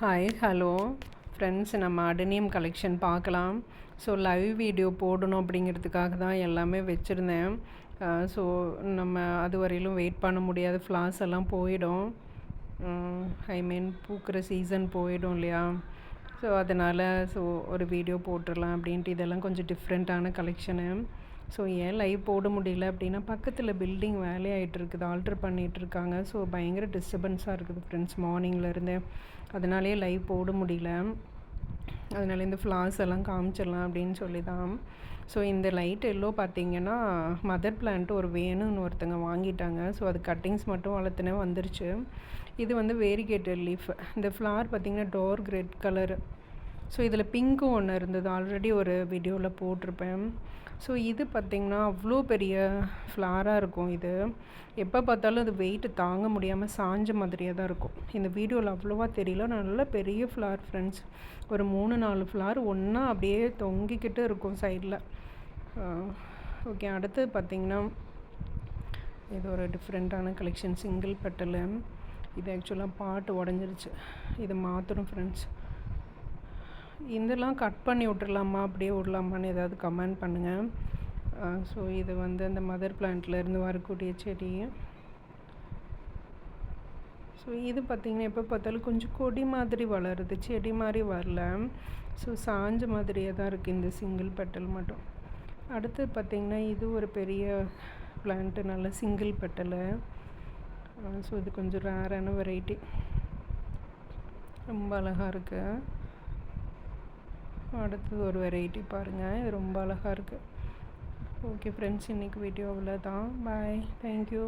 Hi hello friends, நம்ம அடனியம் collection பார்க்கலாம். So live video போடணும் அப்படிங்கிறதுக்காக தான் எல்லாமே வச்சுருந்தேன். ஸோ நம்ம அது வரையிலும் வெயிட் பண்ண முடியாது, ஃப்ளார்ஸ் எல்லாம் போயிடும். ஐ மீன் பூக்கிற சீசன் போயிடும் இல்லையா? ஸோ அதனால் ஒரு வீடியோ போட்டுடலாம் அப்படின்ட்டு. இதெல்லாம் கொஞ்சம் டிஃப்ரெண்ட்டான கலெக்ஷனு. ஸோ ஏன் லைவ் போட முடியல அப்படின்னா, பக்கத்தில் பில்டிங் வேலையாகிட்டு இருக்குது, ஆல்ட்ரு பண்ணிகிட்ருக்காங்க. ஸோ பயங்கர டிஸ்டர்பன்ஸாக இருக்குது ஃப்ரெண்ட்ஸ், மார்னிங்லேருந்து. அதனாலே லைவ் போட முடியல. அதனால இந்த ஃப்ளார்ஸ் எல்லாம் காமிச்சிடலாம் அப்படின்னு சொல்லி தான். ஸோ இந்த லைட் எல்லோ பார்த்திங்கன்னா, மதர் பிளான்ட்டு ஒரு வேணும்னு ஒருத்தங்க வாங்கிட்டாங்க. ஸோ அது கட்டிங்ஸ் மட்டும் வளர்த்துனே வந்துருச்சு. இது வந்து வேரிகேட்டட் லீஃப். இந்த ஃப்ளார் பார்த்திங்கன்னா டார்க் ரெட் கலரு. ஸோ இதில் பிங்க்கும் ஒன்று இருந்தது, ஆல்ரெடி ஒரு வீடியோவில் போட்டிருப்பேன். ஸோ இது பார்த்திங்கன்னா அவ்வளோ பெரிய ஃப்ளாராக இருக்கும். இது எப்போ பார்த்தாலும் அது வெயிட்டு தாங்க முடியாமல் சாஞ்ச மாதிரியே தான் இருக்கும். இந்த வீடியோவில் அவ்வளோவா தெரியல, நல்ல பெரிய ஃப்ளார் ஃப்ரெண்ட்ஸ். ஒரு 3-4 ஃப்ளார் ஒன்றா அப்படியே தொங்கிக்கிட்டு இருக்கும் சைடில். ஓகே, அடுத்து பார்த்திங்கன்னா இது ஒரு டிஃப்ரெண்ட்டான கலெக்ஷன், சிங்கிள் பெட்டலு. இது ஆக்சுவலாக பாட்டு உடஞ்சிருச்சு, இது மாற்றணும் ஃப்ரெண்ட்ஸ். இதெல்லாம் கட் பண்ணி விட்டுறலாமா, அப்படியே விடலாமான்னு ஏதாவது கமெண்ட் பண்ணுங்கள். ஸோ இது வந்து அந்த மதர் பிளான்ட்லேருந்து வரக்கூடிய செடி. ஸோ இது பார்த்திங்கன்னா எப்போ பார்த்தாலும் கொஞ்சம் கொடி மாதிரி வளருது, செடி மாதிரி வரல. ஸோ சாஞ்ச மாதிரியே தான் இருக்குது இந்த சிங்கிள் பெட்டல் மட்டும். அடுத்து பார்த்திங்கன்னா இது ஒரு பெரிய பிளான்ட்டு, நல்ல சிங்கிள் பெட்டலு. ஸோ இது கொஞ்சம் ரேரான வெரைட்டி, ரொம்ப அழகாக இருக்குது. அடுத்தது ஒரு வெரைட்டி பாருங்கள், இது ரொம்ப அழகாக இருக்குது. ஓகே ஃப்ரெண்ட்ஸ், இன்றைக்கி வீடியோ அவ்வளோதான். பாய், தேங்க்யூ.